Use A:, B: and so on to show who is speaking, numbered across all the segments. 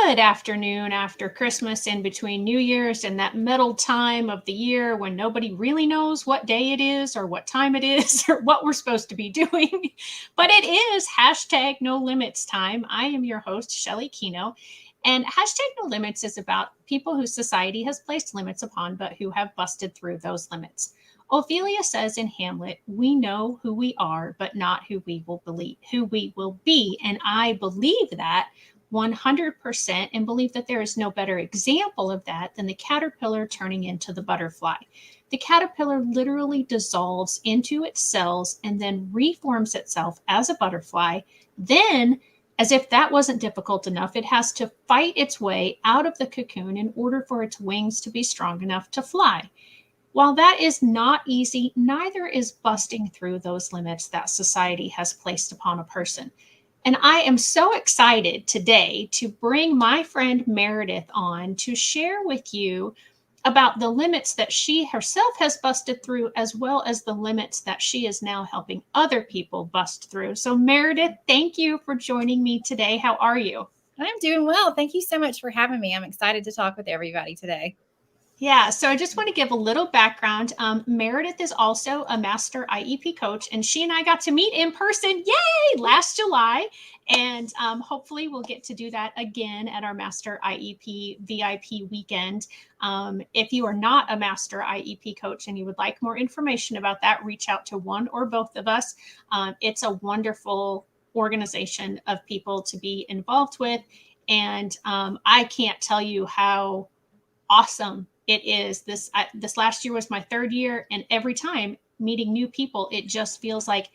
A: good afternoon after Christmas in between New Year's and that middle time of the year when nobody really knows what day it is or what time it is or what we're supposed to be doing. But it is hashtag no limits time. I am your host, Shelly Kino. And hashtag no limits is about people whose society has placed limits upon, but who have busted through those limits. Ophelia says in Hamlet, we know who we are, but not who we will believe, who we will be. And I believe that 100% and believe that there is no better example of that than the caterpillar turning into the butterfly. The caterpillar literally dissolves into its cells and then reforms itself as a butterfly. Then, as if that wasn't difficult enough, it has to fight its way out of the cocoon in order for its wings to be strong enough to fly. While that is not easy, neither is busting through those limits that society has placed upon a person. And I am so excited today to bring my friend Meredith on to share with you about the limits that she herself has busted through, as well as the limits that she is now helping other people bust through. So, Meredith, thank you for joining me today. How are you?
B: I'm doing well. Thank you so much for having me. I'm excited to talk with everybody today.
A: Yeah, so I just want to give a little background. Meredith is also a master IEP coach, and she and I got to meet in person, yay, last July. And hopefully we'll get to do that again at our master IEP VIP weekend. If you are not a master IEP coach and you would like more information about that, reach out to one or both of us. It's a wonderful organization of people to be involved with. And I can't tell you how awesome it is. This last year was my third year, and every time meeting new people, it just feels like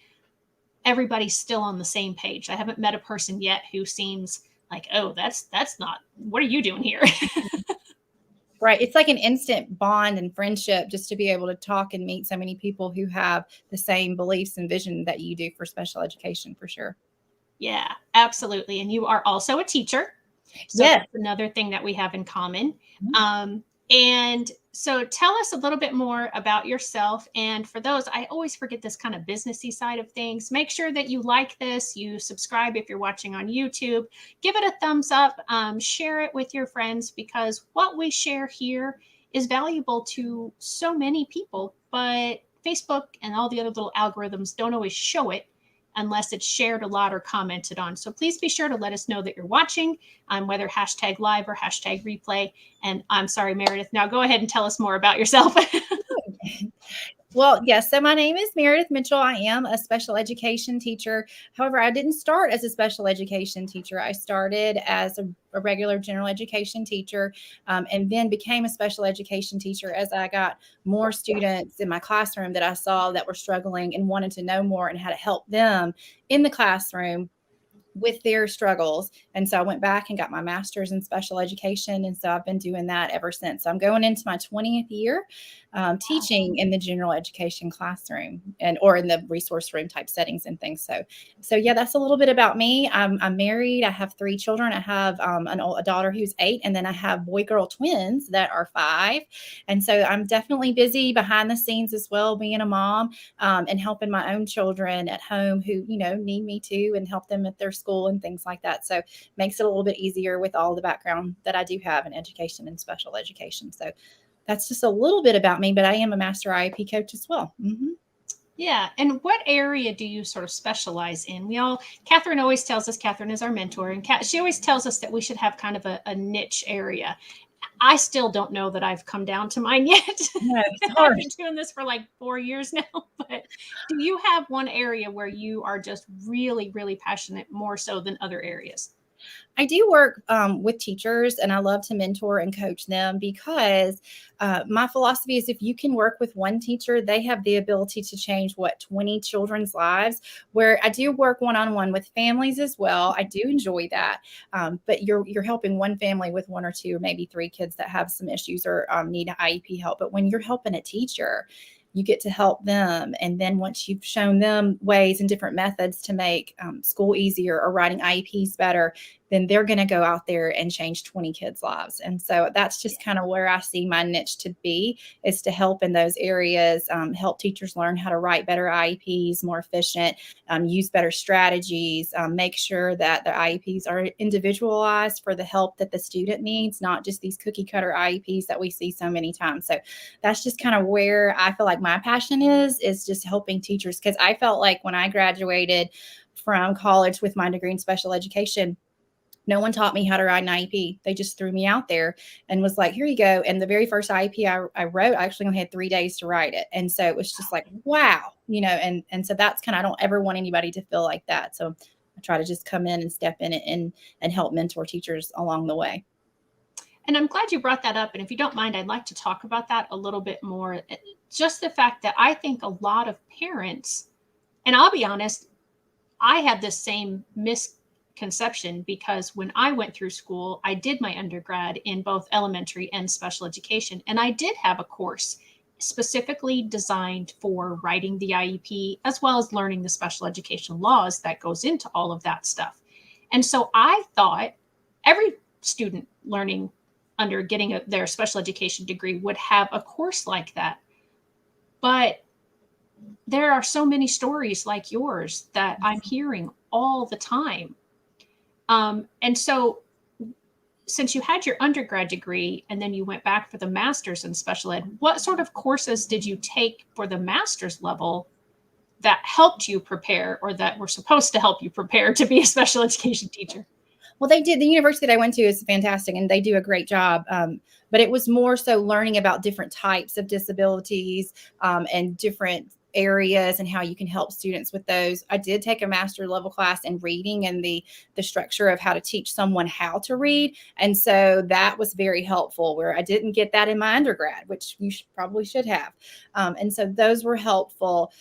A: everybody's still on the same page. I haven't met a person yet who seems like, oh, that's not, what are you doing here?
B: Right. It's like an instant bond and friendship just to be able to talk and meet so many people who have the same beliefs and vision that you do for special education, for sure.
A: Yeah, absolutely. And you are also a teacher. So
B: Yes.
A: that's another thing that we have in common. And so tell us a little bit more about yourself. And for those, I always forget this kind of businessy side of things. Make sure that you like this, you subscribe if you're watching on YouTube, give it a thumbs up, share it with your friends, because what we share here is valuable to so many people, but Facebook and all the other little algorithms don't always show it unless it's shared a lot or commented on. So please be sure to let us know that you're watching, whether hashtag live or hashtag replay. And I'm sorry, Meredith, now go ahead and tell us more about yourself.
B: Well, yes. So my name is Meredith Mitchell. I am a special education teacher. However, I didn't start as a special education teacher. I started as a regular general education teacher, and then became a special education teacher as I got more students in my classroom that I saw that were struggling and wanted to know more and how to help them in the classroom with their struggles. And so I went back and got my master's in special education. And so I've been doing that ever since. So I'm going into my 20th year teaching in the general education classroom or in the resource room type settings and things. So yeah, that's a little bit about me. I'm married. I have 3 children. I have a daughter who's 8, and then I have boy-girl twins that are 5. And so I'm definitely busy behind the scenes as well, being a mom and helping my own children at home who, need me too, and help them at their school and things like that. So makes it a little bit easier with all the background that I do have in education and special education. So that's just a little bit about me, but I am a master IEP coach as well. Mm-hmm.
A: Yeah. And what area do you sort of specialize in? Catherine always tells us, Catherine is our mentor, and she always tells us that we should have kind of a niche area. I still don't know that I've come down to mine yet.
B: Yeah, it's hard.
A: I've been doing this for like 4 years now, but do you have one area where you are just really, really passionate more so than other areas?
B: I do work with teachers, and I love to mentor and coach them because my philosophy is if you can work with one teacher, they have the ability to change 20 children's lives. Where I do work one-on-one with families as well. I do enjoy that, but you're helping one family with 1 or 2 or maybe 3 kids that have some issues or need IEP help. But when you're helping a teacher, you get to help them. And then once you've shown them ways and different methods to make school easier or writing IEPs better, then they're going to go out there and change 20 kids' lives. And so that's just kind of where I see my niche to be, is to help in those areas, help teachers learn how to write better IEPs, more efficient, use better strategies, make sure that the IEPs are individualized for the help that the student needs, not just these cookie cutter IEPs that we see so many times. So that's just kind of where I feel like my passion is just helping teachers. Because I felt like when I graduated from college with my degree in special education, no one taught me how to write an IEP. They just threw me out there and was like, here you go. And the very first IEP I wrote, I actually only had 3 days to write it. And so it was just like, wow, and so that's kind of, I don't ever want anybody to feel like that. So I try to just come in and step in it and help mentor teachers along the way.
A: And I'm glad you brought that up. And if you don't mind, I'd like to talk about that a little bit more. Just the fact that I think a lot of parents, and I'll be honest, I had the same misconception, because when I went through school, I did my undergrad in both elementary and special education. And I did have a course specifically designed for writing the IEP, as well as learning the special education laws that goes into all of that stuff. And so I thought every student getting their special education degree would have a course like that. But there are so many stories like yours that I'm hearing all the time. And so since you had your undergrad degree and then you went back for the master's in special ed, what sort of courses did you take for the master's level that helped you prepare, or that were supposed to help you prepare to be a special education teacher?
B: Well, they did. The university that I went to is fantastic, and they do a great job. But it was more so learning about different types of disabilities, and different areas and how you can help students with those. I did take a master level class in reading and the structure of how to teach someone how to read. And so that was very helpful, where I didn't get that in my undergrad, which you probably should have. And so those were helpful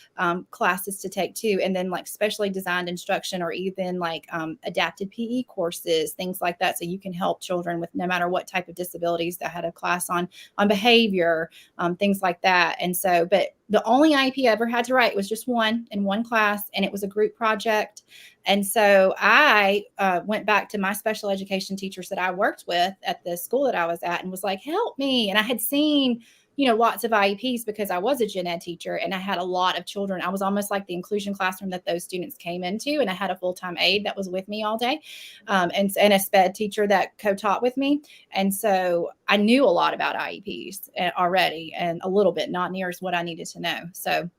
B: classes to take too. And then like specially designed instruction, or even like adapted PE courses, things like that. So you can help children with no matter what type of disabilities. I had a class on behavior, things like that. And so, but the only IEP I ever had to write was just one in one class, and it was a group project. And so I went back to my special education teachers that I worked with at the school that I was at and was like, help me. And I had seen, lots of IEPs because I was a gen ed teacher and I had a lot of children. I was almost like the inclusion classroom that those students came into, and I had a full-time aide that was with me all day, and a sped teacher that co-taught with me. And so I knew a lot about IEPs already, and a little bit, not near as what I needed to know. So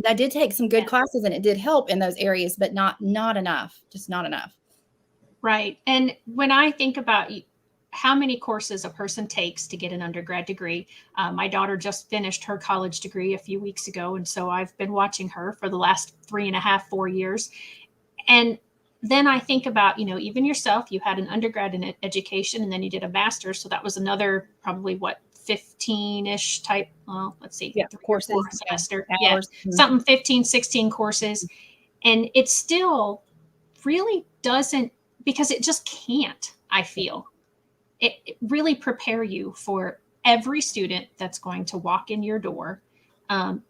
B: I did take some good classes, and it did help in those areas, but not enough, just not enough.
A: Right. And when I think about how many courses a person takes to get an undergrad degree, my daughter just finished her college degree a few weeks ago. And so I've been watching her for the last 3.5, 4 years. And then I think about, even yourself, you had an undergrad in education and then you did a master's. So that was another probably 15-ish type, let's see,
B: courses,
A: semester. Yeah, something 15, 16 courses. And it still really doesn't, because it just can't, I feel. It really prepare you for every student that's going to walk in your door,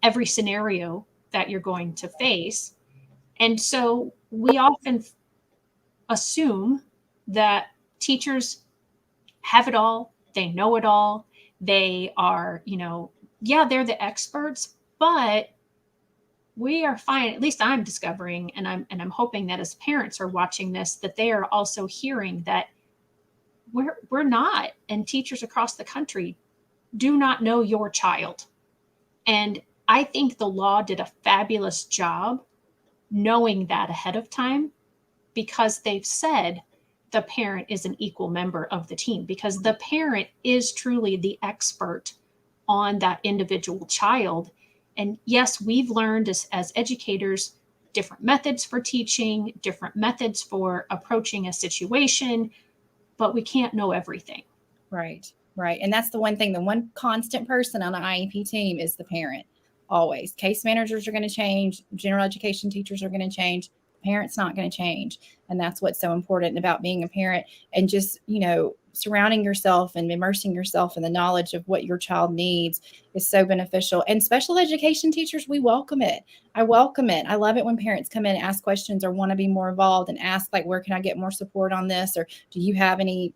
A: every scenario that you're going to face. And so we often assume that teachers have it all, they know it all, they are, they're the experts, but we are fine. At least I'm discovering, and I'm hoping that as parents are watching this, that they are also hearing that we're not, and teachers across the country do not know your child. And I think the law did a fabulous job knowing that ahead of time, because they've said the parent is an equal member of the team, because the parent is truly the expert on that individual child. And yes, we've learned as educators different methods for teaching, different methods for approaching a situation, but we can't know everything.
B: Right. And that's the one thing, the one constant person on an IEP team is the parent. Always. Case managers are going to change. General education teachers are going to change. Parents not going to change. And that's what's so important about being a parent, and just, surrounding yourself and immersing yourself in the knowledge of what your child needs is so beneficial. And special education teachers, we welcome it. I welcome it. I love it when parents come in and ask questions or want to be more involved and ask, like, where can I get more support on this? Or do you have any,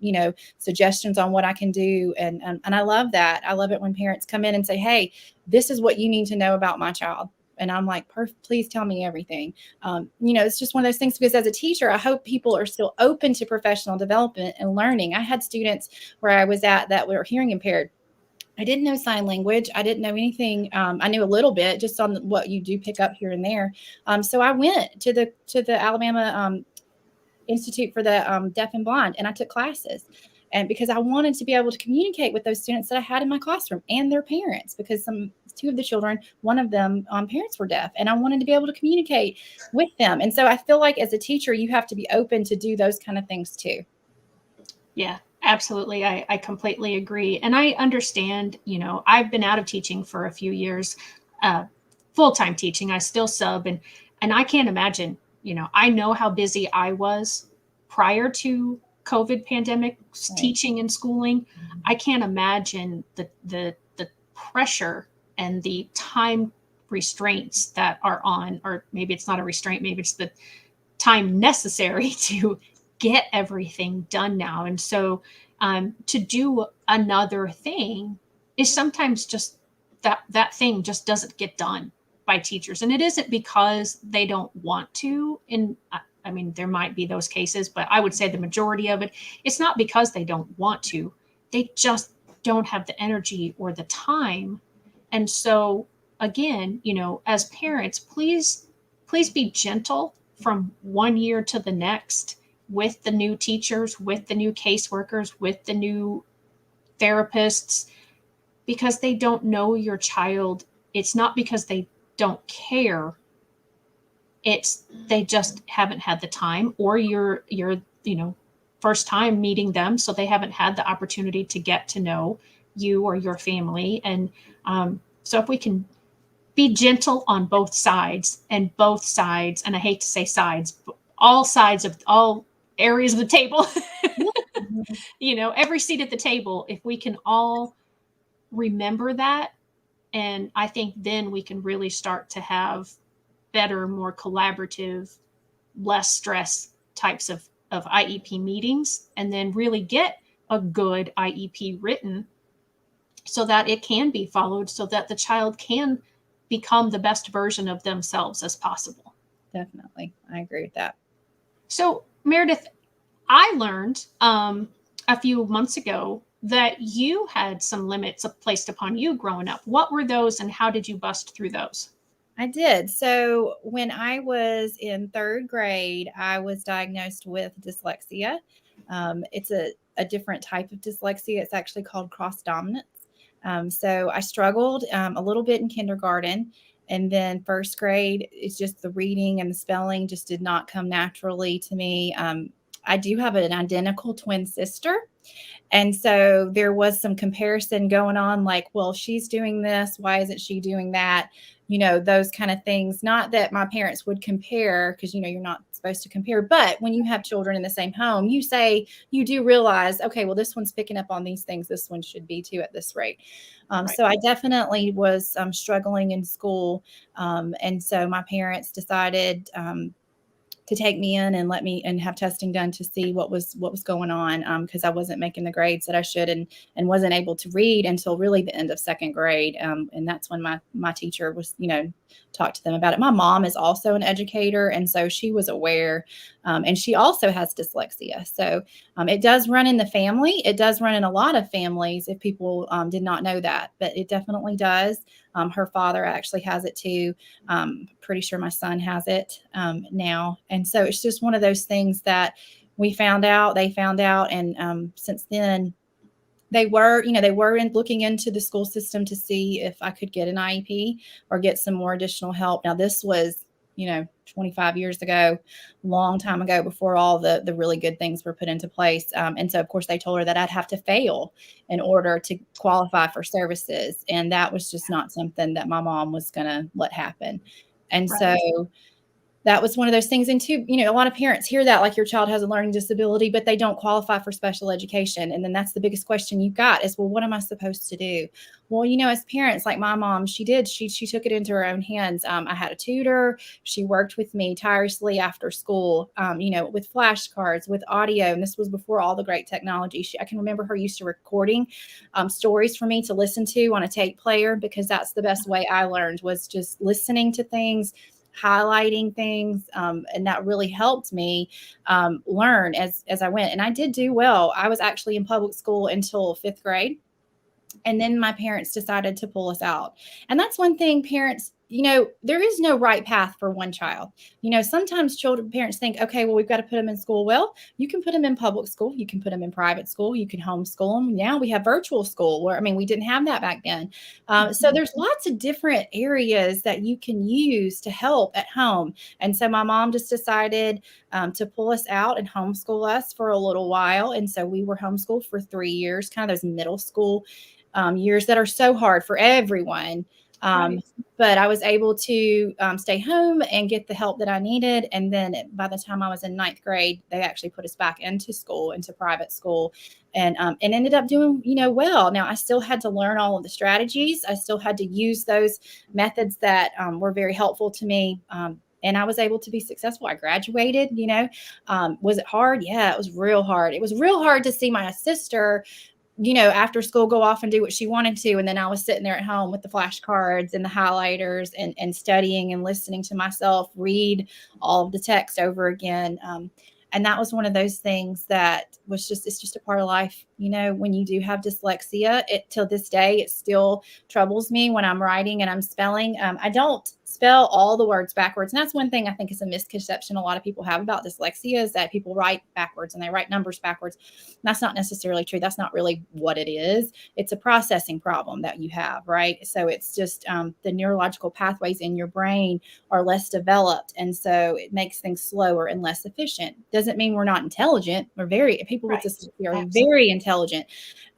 B: suggestions on what I can do? And I love that. I love it when parents come in and say, hey, this is what you need to know about my child. And I'm like, please tell me everything. It's just one of those things, because as a teacher, I hope people are still open to professional development and learning. I had students where I was at that were hearing impaired. I didn't know sign language. I didn't know anything. I knew a little bit just on what you do pick up here and there. So I went to the Alabama Institute for the Deaf and Blind, and I took classes. And because I wanted to be able to communicate with those students that I had in my classroom and their parents, because two of the children, one of them, parents were deaf, and I wanted to be able to communicate with them. And so I feel like as a teacher, you have to be open to do those kind of things too.
A: Yeah, absolutely. I completely agree. And I understand, I've been out of teaching for a few years, full-time teaching. I still sub, and I can't imagine, I know how busy I was prior to COVID pandemic, right, teaching and schooling. I can't imagine the pressure and the time restraints that are on, or maybe it's not a restraint, maybe it's the time necessary to get everything done now. And so to do another thing is sometimes just that thing just doesn't get done by teachers. And it isn't because they don't want to. And I mean, there might be those cases, but I would say the majority of it, it's not because they don't want to. They just don't have the energy or the time. And so again, as parents, please be gentle from one year to the next with the new teachers, with the new caseworkers, with the new therapists, because they don't know your child. It's not because they don't care. It's they just haven't had the time, or you're first time meeting them, so they haven't had the opportunity to get to know you or your family. And so if we can be gentle on both sides, and I hate to say sides, but all sides of all areas of the table, every seat at the table, if we can all remember that, and I think then we can really start to have better, more collaborative, less stress types of IEP meetings, and then really get a good IEP written so that it can be followed, so that the child can become the best version of themselves as possible.
B: Definitely. I agree with that.
A: So, Meredith, I learned a few months ago that you had some limits placed upon you growing up. What were those, and how did you bust through those?
B: I did. So when I was in third grade, I was diagnosed with dyslexia. It's a different type of dyslexia. It's actually called cross dominance. So I struggled a little bit in kindergarten. And then first grade, it's just the reading and the spelling just did not come naturally to me. I do have an identical twin sister. And so there was some comparison going on, like, well, she's doing this, why isn't she doing that? Those kind of things. Not that my parents would compare, because, you're not supposed to compare. But when you have children in the same home, you do realize, okay, well, this one's picking up on these things. This one should be too at this rate. Right. So I definitely was struggling in school. And so my parents decided to take me in and let me and have testing done to see what was going on, because I wasn't making the grades that I should, and wasn't able to read until really the end of second grade. And that's when my teacher was, talked to them about it. My mom is also an educator, and so she was aware, and she also has dyslexia. So it does run in the family. It does run in a lot of families if people did not know that, but it definitely does. Her father actually has it too. Pretty sure my son has it now. And so it's just one of those things that they found out. And since then, they were looking into the school system to see if I could get an IEP or get some more additional help. Now, this was, 25 years ago, long time ago, before all the really good things were put into place. And so, of course, they told her that I'd have to fail in order to qualify for services. And that was just not something that my mom was going to let happen. And right. So that was one of those things. And too, you know, a lot of parents hear that like your child has a learning disability, but they don't qualify for special education. And then that's the biggest question you've got is, well, what am I supposed to do? Well, you know, as parents, like my mom, she took it into her own hands. I had a tutor. She worked with me tirelessly after school, you know, with flashcards, with audio. And this was before all the great technology. I can remember her used to recording stories for me to listen to on a tape player, because that's the best way I learned, was just listening to things, highlighting things, and that really helped me learn as I went. And I did do well. I was actually in public school until 5th grade. And then my parents decided to pull us out. And that's one thing, parents, you know, there is no right path for one child. You know, sometimes parents think, okay, well, we've got to put them in school. Well, you can put them in public school. You can put them in private school. You can homeschool them. Now we have virtual school, where, I mean, we didn't have that back then. So there's lots of different areas that you can use to help at home. And so my mom just decided to pull us out and homeschool us for a little while. And so we were homeschooled for 3 years, kind of those middle school years that are so hard for everyone.
A: Right.
B: But I was able to stay home and get the help that I needed. And then by the time I was in 9th grade, they actually put us back into school, into private school, and ended up doing, you know, well. Now I still had to learn all of the strategies. I still had to use those methods that were very helpful to me. And I was able to be successful. I graduated, you know. Was it hard? Yeah, it was real hard. It was real hard to see my sister, you know, after school go off and do what she wanted to. And then I was sitting there at home with the flashcards and the highlighters and studying and listening to myself read all of the text over again. And that was one of those things that was just, it's just a part of life. You know, when you do have dyslexia, it till this day, it still troubles me when I'm writing and I'm spelling. I don't spell all the words backwards. And that's one thing I think is a misconception a lot of people have about dyslexia, is that people write backwards and they write numbers backwards. And that's not necessarily true. That's not really what it is. It's a processing problem that you have, right? So it's just the neurological pathways in your brain are less developed. And so it makes things slower and less efficient. Doesn't mean we're not intelligent. People with dyslexia are very intelligent.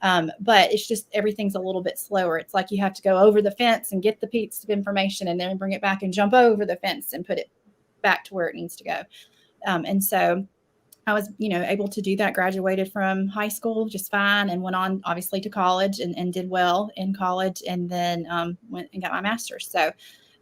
B: But it's just everything's a little bit slower. It's like you have to go over the fence and get the piece of information and then bring it back and jump over the fence and put it back to where it needs to go. And so I was, you know, able to do that, graduated from high school just fine, and went on obviously to college and did well in college, and then went and got my master's. So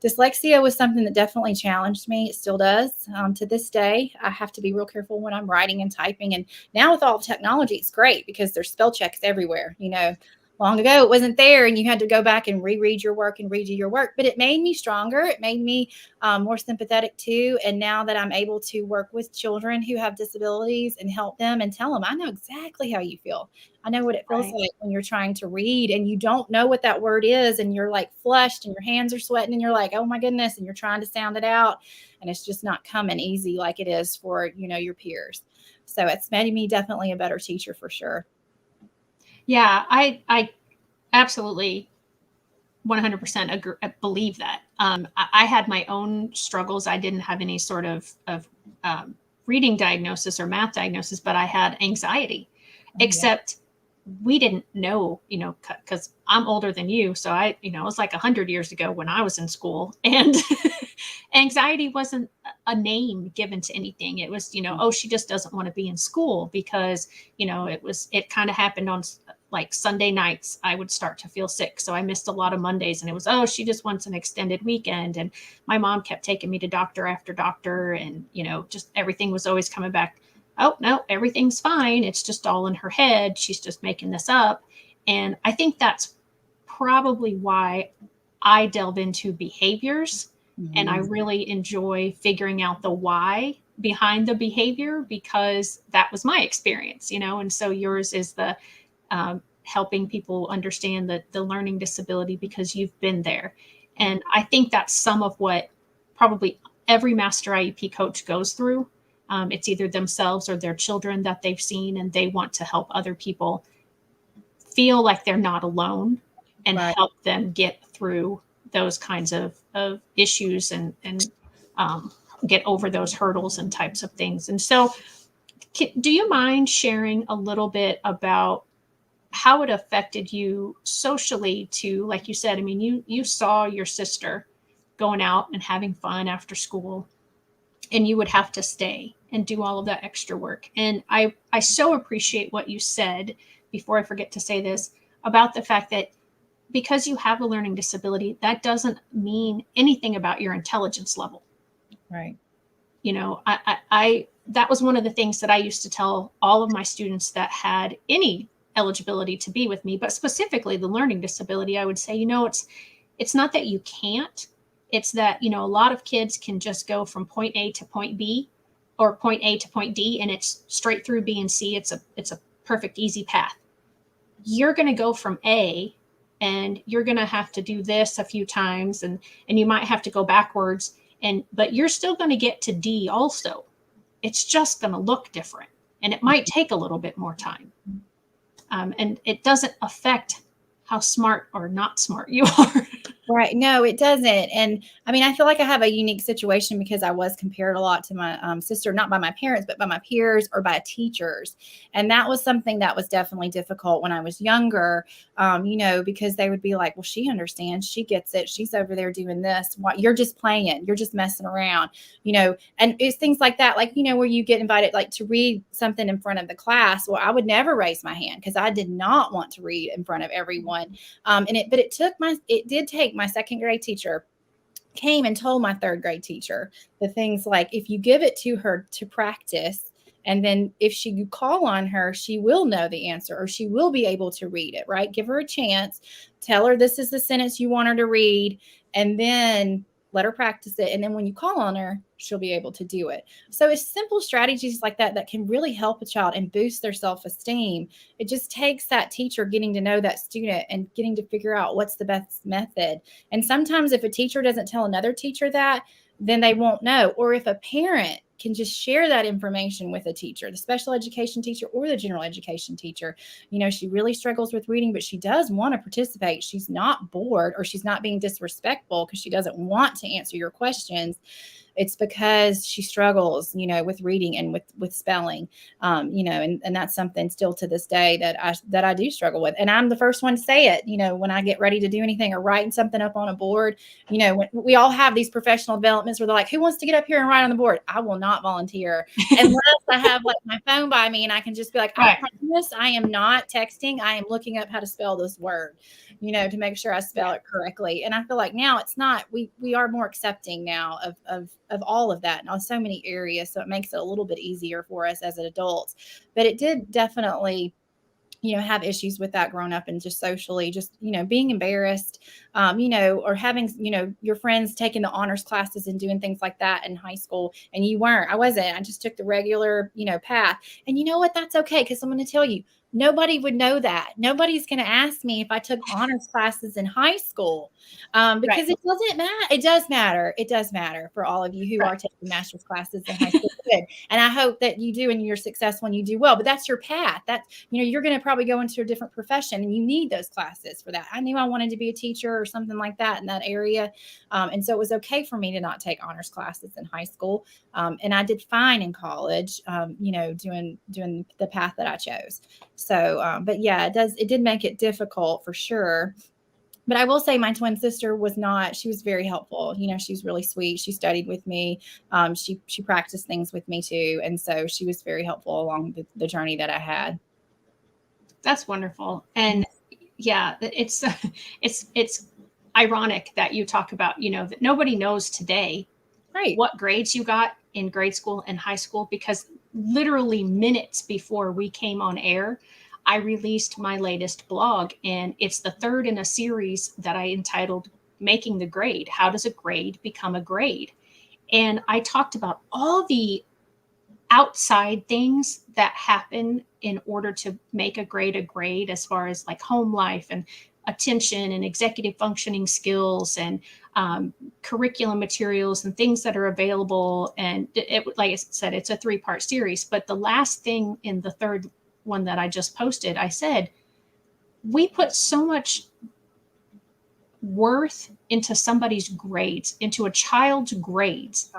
B: dyslexia was something that definitely challenged me. It still does. To this day, I have to be real careful when I'm writing and typing. And now with all the technology, it's great because there's spell checks everywhere. You know, long ago it wasn't there, and you had to go back and reread your work and redo your work. But it made me stronger. It made me more sympathetic too. And now that I'm able to work with children who have disabilities and help them and tell them, I know exactly how you feel. I know what it feels like when you're trying to read and you don't know what that word is, and you're like flushed and your hands are sweating and you're like, oh my goodness, and you're trying to sound it out, and it's just not coming easy like it is for, you know, your peers. So it's made me definitely a better teacher for sure.
A: Yeah, I absolutely 100% agree, believe that. I had my own struggles. I didn't have any sort of reading diagnosis or math diagnosis, but I had anxiety, except we didn't know, you know, because I'm older than you. So it was like 100 years ago when I was in school, and anxiety wasn't a name given to anything. It was, oh, she just doesn't want to be in school because, it kind of happened on like Sunday nights. I would start to feel sick. So I missed a lot of Mondays, and it was, oh, she just wants an extended weekend. And my mom kept taking me to doctor after doctor, and, just everything was always coming back. Oh, no, everything's fine. It's just all in her head. She's just making this up. And I think that's probably why I delve into behaviors. Mm-hmm. And I really enjoy figuring out the why behind the behavior, because that was my experience, and so yours is the helping people understand the learning disability because you've been there. And I think that's some of what probably every master IEP coach goes through. It's either themselves or their children that they've seen, and they want to help other people feel like they're not alone and help them get through those kinds of issues and get over those hurdles and types of things. And so do you mind sharing a little bit about how it affected you socially to, like you said, I mean, you saw your sister going out and having fun after school. and you would have to stay and do all of that extra work. And I so appreciate what you said, before I forget to say this, about the fact that because you have a learning disability, that doesn't mean anything about your intelligence level.
B: Right.
A: You know, I that was one of the things that I used to tell all of my students that had any eligibility to be with me, but specifically the learning disability. I would say, you know, it's not that you can't, it's that, you know, a lot of kids can just go from point A to point B, or point A to point D, and it's straight through B and C. It's a perfect, easy path. You're going to go from A, and you're going to have to do this a few times, and you might have to go backwards, but you're still going to get to D also. It's just going to look different, and it might take a little bit more time. And it doesn't affect how smart or not smart you are.
B: Right. No, it doesn't. And I mean, I feel like I have a unique situation because I was compared a lot to my sister, not by my parents, but by my peers or by teachers. And that was something that was definitely difficult when I was younger, you know, because they would be like, well, she understands, she gets it. She's over there doing this. What, you're just playing, you're just messing around, you know, and it's things like that, like, you know, where you get invited like to read something in front of the class. Well, I would never raise my hand because I did not want to read in front of everyone. But it did take my second grade teacher came and told my third grade teacher the things like, if you give it to her to practice, and then if you call on her, she will know the answer, or she will be able to read it, right? Give her a chance, tell her this is the sentence you want her to read, and then let her practice it. And then when you call on her, she'll be able to do it. So it's simple strategies like that that can really help a child and boost their self-esteem. It just takes that teacher getting to know that student and getting to figure out what's the best method. And sometimes if a teacher doesn't tell another teacher that, then they won't know. Or if a parent can just share that information with a teacher, the special education teacher or the general education teacher, you know, she really struggles with reading, but she does want to participate. She's not bored, or she's not being disrespectful because she doesn't want to answer your questions. It's because she struggles, you know, with reading and with spelling, you know, and that's something still to this day that I do struggle with. And I'm the first one to say it, you know, when I get ready to do anything or writing something up on a board, you know, when we all have these professional developments where they're like, who wants to get up here and write on the board? I will not volunteer unless I have like my phone by me and I can just be like, I promise I am not texting. I am looking up how to spell this word, you know, to make sure I spell it correctly. And I feel like now it's not, we are more accepting now of all of that in so many areas. So it makes it a little bit easier for us as adults. But it did definitely, you know, have issues with that growing up and just socially, just, you know, being embarrassed, you know, or having, you know, your friends taking the honors classes and doing things like that in high school. And you weren't. I wasn't. I just took the regular, you know, path. And you know what? That's okay. Because I'm going to tell you, nobody would know that. Nobody's going to ask me if I took honors classes in high school, because it doesn't matter. It does matter. It does matter for all of you who are taking master's classes in high school. Good. And I hope that you do and you're successful and you do well. But that's your path. That's, you know, you're going to probably go into a different profession and you need those classes for that. I knew I wanted to be a teacher or something like that in that area. And so it was okay for me to not take honors classes in high school. And I did fine in college, you know, doing the path that I chose. So, but yeah, it did make it difficult for sure. But I will say my twin sister she was very helpful. You know, she was really sweet. She studied with me. She practiced things with me too. And so she was very helpful along the journey that I had.
A: That's wonderful. And yeah, it's ironic that you talk about, you know, that nobody knows today what grades you got in grade school and high school, because literally minutes before we came on air, I released my latest blog, and it's the third in a series that I entitled Making the Grade. How does a grade become a grade? And I talked about all the outside things that happen in order to make a grade, as far as like home life and attention and executive functioning skills and curriculum materials and things that are available. And like I said, it's a 3-part series. But the last thing in the third one that I just posted, I said, we put so much worth into somebody's grades, into a child's grades.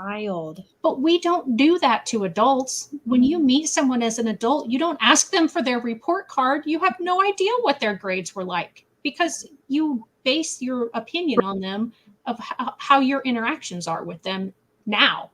A: But we don't do that to adults. When you meet someone as an adult, you don't ask them for their report card. You have no idea what their grades were like, because you base your opinion on them of how your interactions are with them now.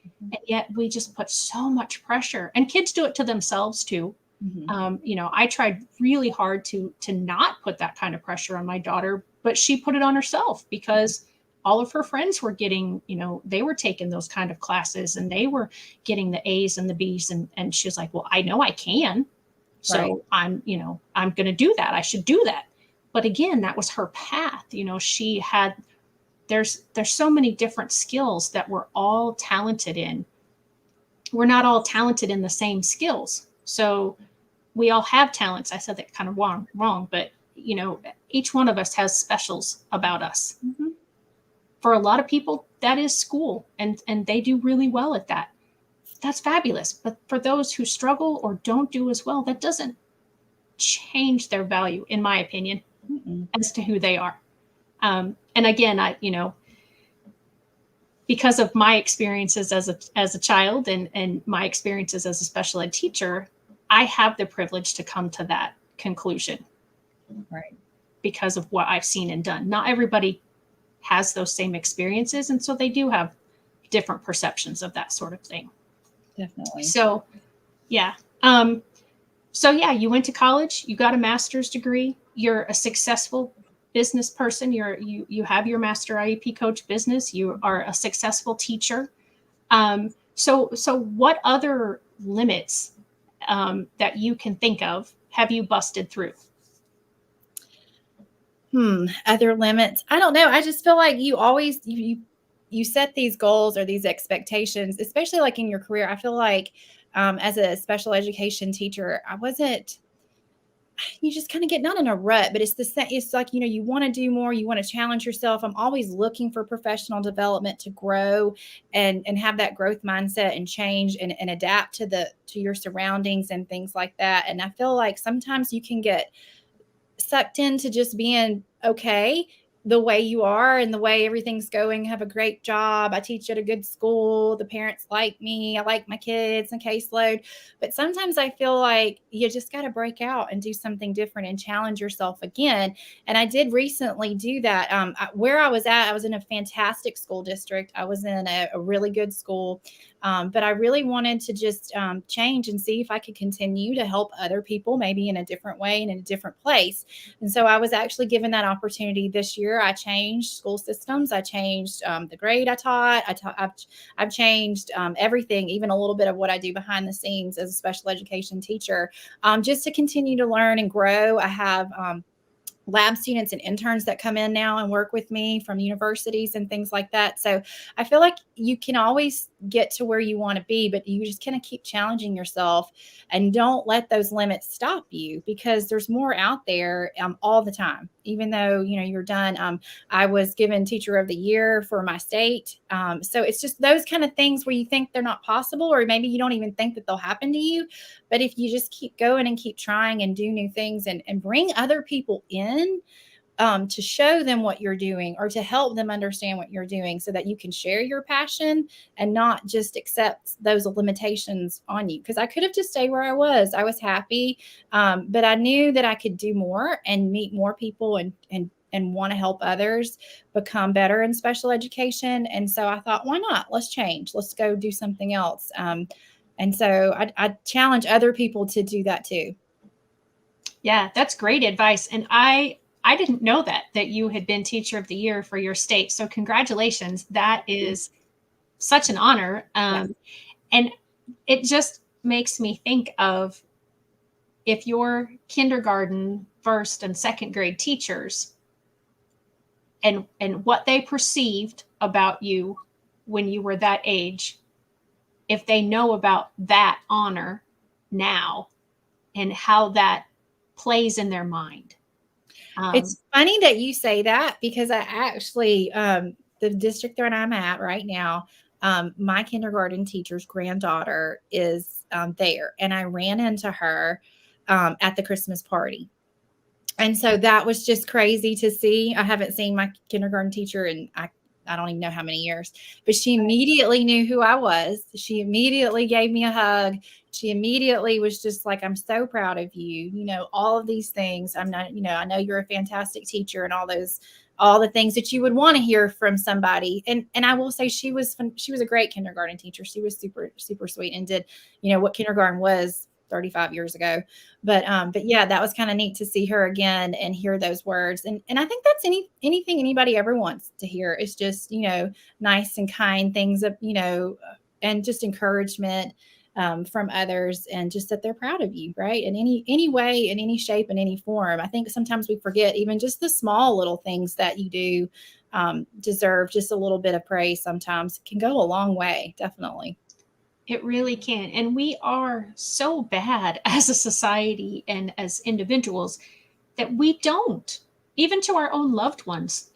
B: Mhm.
A: And yet we just put so much pressure, and kids do it to themselves too.
B: Mhm.
A: I tried really hard to not put that kind of pressure on my daughter, but she put it on herself because all of her friends were getting, they were taking those kind of classes and they were getting the A's and the B's. And she was like, well, I know I can.
B: Right.
A: So I'm going to do that. I should do that. But again, that was her path. She had, there's so many different skills that we're all talented in. We're not all talented in the same skills. So we all have talents. I said that kind of wrong, but each one of us has specials about us.
B: Mhm.
A: For a lot of people, that is school, and they do really well at that. That's fabulous. But for those who struggle or don't do as well, that doesn't change their value, in my opinion,
B: Mm-mm.
A: as to who they are. And again, because of my experiences as a child and my experiences as a special ed teacher, I have the privilege to come to that conclusion
B: Right.
A: because of what I've seen and done. Not everybody has those same experiences, and so they do have different perceptions of that sort of thing.
B: Definitely.
A: So, yeah. So you went to college, you got a master's degree, you're a successful business person, you have your master IEP coach business, you are a successful teacher. So what other limits that you can think of have you busted through?
B: Other limits. I don't know. I just feel like you always you set these goals or these expectations, especially like in your career. I feel like as a special education teacher, I wasn't. You just kind of get not in a rut, but it's the same. It's like you want to do more. You want to challenge yourself. I'm always looking for professional development to grow and have that growth mindset and change and adapt to your surroundings and things like that. And I feel like sometimes you can get sucked into just being okay the way you are and the way everything's going. Have a great job. I teach at a good school. The parents like me. I like my kids and caseload. But sometimes I feel like you just got to break out and do something different and challenge yourself again. And I did recently do that. Where I was at, I was in a fantastic school district. I was in a really good school. But I really wanted to just change and see if I could continue to help other people, maybe in a different way and in a different place. And so I was actually given that opportunity this year. I changed school systems. I changed the grade I taught. I've changed everything, even a little bit of what I do behind the scenes as a special education teacher, just to continue to learn and grow. I have lab students and interns that come in now and work with me from universities and things like that. So I feel like you can always get to where you want to be, but you just kind of keep challenging yourself and don't let those limits stop you because there's more out there all the time. Even though, you're done. I was given teacher of the year for my state. So it's just those kind of things where you think they're not possible, or maybe you don't even think that they'll happen to you. But if you just keep going and keep trying and do new things and bring other people in to show them what you're doing or to help them understand what you're doing so that you can share your passion and not just accept those limitations on you. Because I could have just stayed where I was. I was happy, but I knew that I could do more and meet more people and want to help others become better in special education. And so I thought, why not? Let's change. Let's go do something else. And so I challenge other people to do that too.
A: Yeah, that's great advice. And I didn't know that you had been teacher of the year for your state. So congratulations. That is such an honor.
B: Yeah.
A: And it just makes me think of if your kindergarten, first and second grade teachers and what they perceived about you when you were that age, if they know about that honor now and how that plays in their mind.
B: It's funny that you say that because I actually, the district that I'm at right now, my kindergarten teacher's granddaughter is there. And I ran into her at the Christmas party. And so that was just crazy to see. I haven't seen my kindergarten teacher in I don't even know how many years, but she immediately knew who I was. She immediately gave me a hug. She immediately was just like, I'm so proud of you. All of these things. I'm not, I know you're a fantastic teacher and all the things that you would want to hear from somebody. And I will say she was a great kindergarten teacher. She was super, super sweet and did, what kindergarten was 35 years ago. But yeah, that was kind of neat to see her again and hear those words. And I think that's anything anybody ever wants to hear is just, nice and kind things of, and just encouragement from others, and just that they're proud of you, right? In any way, in any shape, in any form. I think sometimes we forget even just the small little things that you do deserve just a little bit of praise. Sometimes it can go a long way, definitely.
A: It really can. And we are so bad as a society and as individuals that we don't, even to our own loved ones,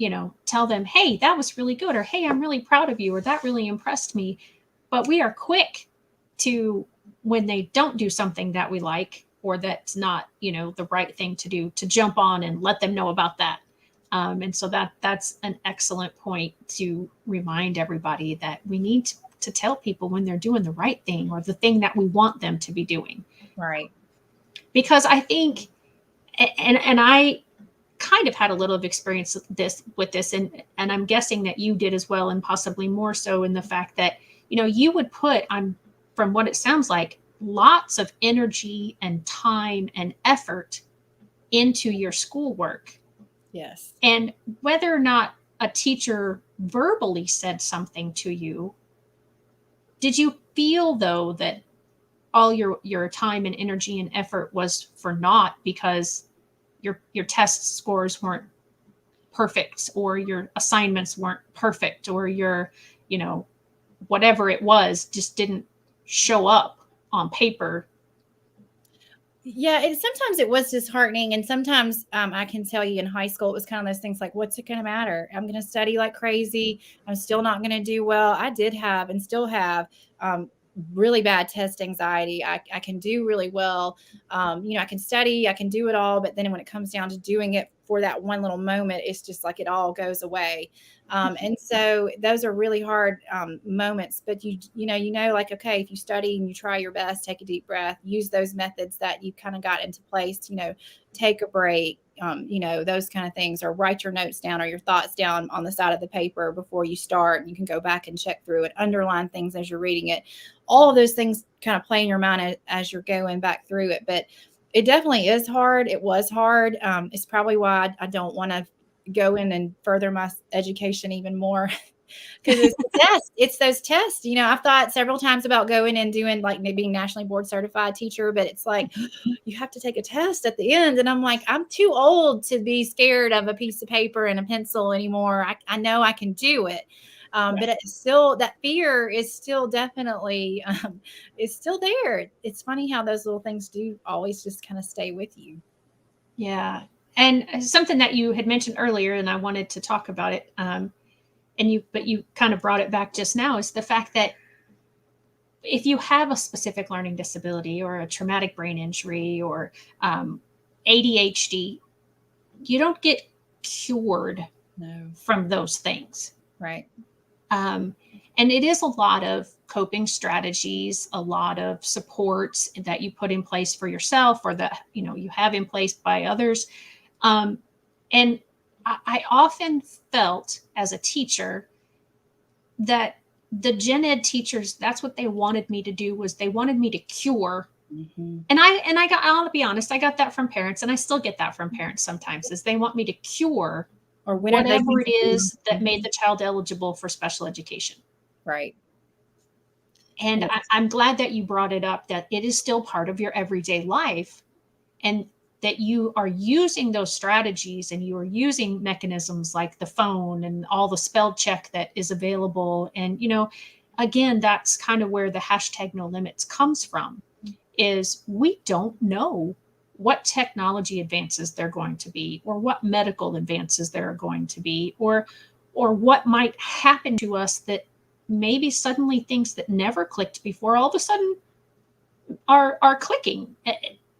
A: tell them, hey, that was really good, or hey, I'm really proud of you, or that really impressed me. But we are quick to, when they don't do something that we like, or that's not, the right thing to do, to jump on and let them know about that. And so that's an excellent point to remind everybody that we need to tell people when they're doing the right thing or the thing that we want them to be doing.
B: Right.
A: Because I think, and I kind of had a little of experience with this, and I'm guessing that you did as well, and possibly more so in the fact that, you would put, from what it sounds like, lots of energy and time and effort into your schoolwork.
B: Yes.
A: And whether or not a teacher verbally said something to you, did you feel though that all your time and energy and effort was for naught because your test scores weren't perfect, or your assignments weren't perfect, or your, whatever it was just didn't show up on paper?
B: Yeah, sometimes it was disheartening, and sometimes I can tell you in high school it was kind of those things like, what's it going to matter? I'm going to study like crazy. I'm still not going to do well. I did have and still have really bad test anxiety. I can do really well. I can study, I can do it all, but then when it comes down to doing it for that one little moment, it's just like it all goes away. And so those are really hard moments, but like, okay, if you study and you try your best, take a deep breath, use those methods that you kind of got into place, take a break, those kind of things, or write your notes down or your thoughts down on the side of the paper before you start. You can go back and check through it, underline things as you're reading it. All of those things kind of play in your mind as you're going back through it. But it definitely is hard. It was hard. It's probably why I don't want to go in and further my education even more. Because it's the test. It's those tests. I've thought several times about going and doing like maybe being nationally board certified teacher, but it's like you have to take a test at the end. And I'm like, I'm too old to be scared of a piece of paper and a pencil anymore. I know I can do it. Right. But it's still, that fear is still definitely, it's still there. It's funny how those little things do always just kind of stay with you.
A: Yeah. And something that you had mentioned earlier, and I wanted to talk about it, but you kind of brought it back just now, is the fact that if you have a specific learning disability or a traumatic brain injury or ADHD, you don't get cured from those things.
B: Right.
A: And it is a lot of coping strategies, a lot of supports that you put in place for yourself, or that, you have in place by others. And I often felt as a teacher that the gen ed teachers, that's what they wanted me to do, was they wanted me to cure. Mm-hmm. And I'll be honest, I got that from parents, and I still get that from parents sometimes, is they want me to cure or whatever it is that made the child eligible for special education.
B: Right.
A: And yes. I'm glad that you brought it up, that it is still part of your everyday life, and that you are using those strategies, and you are using mechanisms like the phone and all the spell check that is available. And, again, that's kind of where the hashtag no limits comes from, is we don't know what technology advances they're going to be, or what medical advances there are going to be, or what might happen to us that maybe suddenly things that never clicked before all of a sudden are clicking.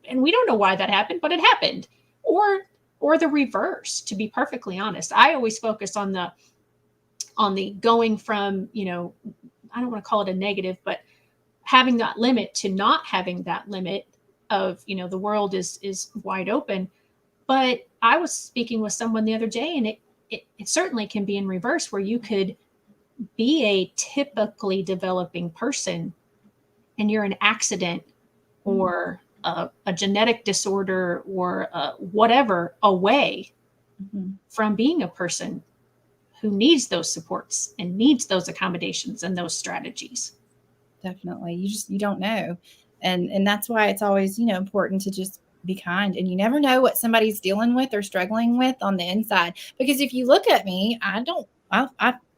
A: And we don't know why that happened, but it happened. Or the reverse, to be perfectly honest. I always focus on the going from, I don't want to call it a negative, but having that limit to not having that limit of, the world is wide open. But I was speaking with someone the other day, and it certainly can be in reverse, where you could be a typically developing person and you're an accident or a genetic disorder or whatever away from being a person who needs those supports and needs those accommodations and those strategies.
B: Definitely. You don't know. And that's why it's always, important to just be kind, and you never know what somebody's dealing with or struggling with on the inside. Because if you look at me, I'm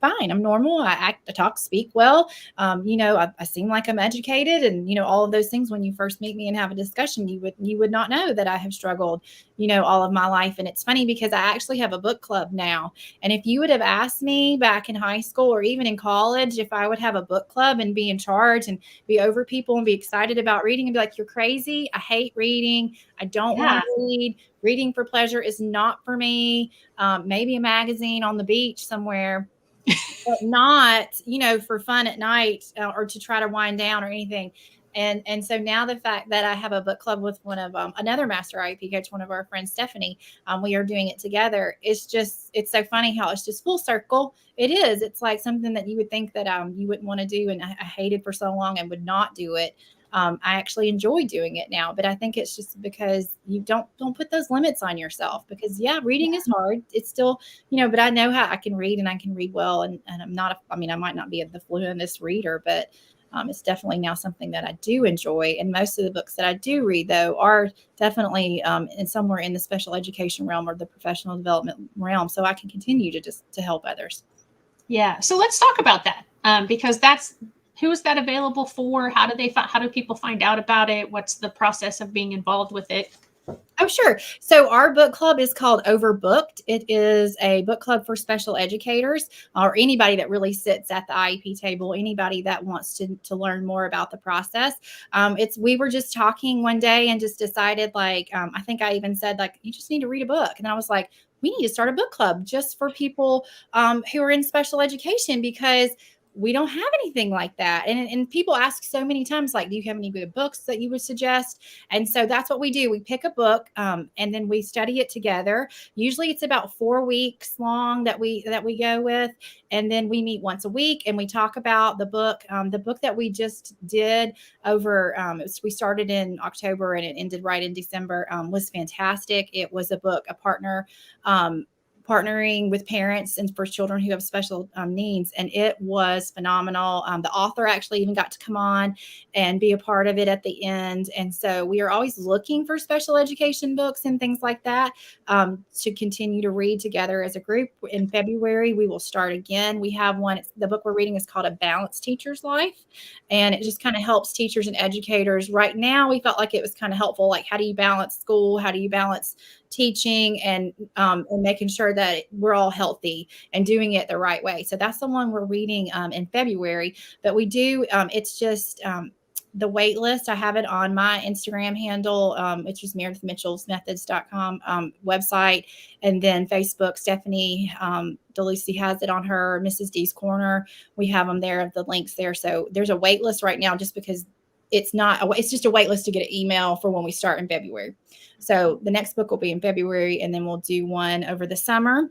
B: fine. I'm normal. I act, I talk, speak well. I seem like I'm educated, and all of those things. When you first meet me and have a discussion, you would not know that I have struggled, all of my life. And it's funny because I actually have a book club now. And if you would have asked me back in high school or even in college if I would have a book club and be in charge and be over people and be excited about reading, and be like, "You're crazy. I hate reading. I don't want to read. Reading for pleasure is not for me. Maybe a magazine on the beach somewhere, but not, for fun at night or to try to wind down or anything." And so now the fact that I have a book club with one of another master IEP coach, one of our friends, Stephanie, we are doing it together. It's so funny how it's just full circle. It is. It's like something that you would think that you wouldn't want to do, and I hated for so long and would not do it. I actually enjoy doing it now, but I think it's just because you don't put those limits on yourself, because reading is hard. It's still, but I know how I can read, and I can read well. And I'm not, I might not be the fluentest reader, but it's definitely now something that I do enjoy. And most of the books that I do read, though, are definitely in somewhere in the special education realm or the professional development realm. So I can continue to help others.
A: Yeah. So let's talk about that, because who is that available for? How do people find out about it? What's the process of being involved with it?
B: Oh, sure. So our book club is called Overbooked. It is a book club for special educators or anybody that really sits at the IEP table, anybody that wants to learn more about the process. We were just talking one day and just decided, like, I think I even said, like, you just need to read a book. And I was like, we need to start a book club just for people who are in special education, because we don't have anything like that. And people ask so many times, like, do you have any good books that you would suggest? And so that's what we do. We pick a book and then we study it together. Usually it's about 4 weeks long that we go with. And then we meet once a week and we talk about the book. The book that we just did over, we started in October and it ended right in December, was fantastic. It was a book, partnering with parents and for children who have special needs. And it was phenomenal. The author actually even got to come on and be a part of it at the end. And so we are always looking for special education books and things like that to continue to read together as a group. In February, we will start again. We have one. The book we're reading is called A Balanced Teacher's Life. And it just kind of helps teachers and educators. Right now, we felt like it was kind of helpful. Like, how do you balance school? How do you balance teaching and making sure that we're all healthy and doing it the right way? So that's the one we're reading in February. But we do, it's just the wait list. I have it on my Instagram handle, which is Merediths Methods.com website. And then Facebook, Stephanie DeLucy has it on her Mrs. D's Corner. We have them there, the links there. So there's a wait list right now just because it's just a wait list to get an email for when we start in February. So the next book will be in February, and then we'll do one over the summer.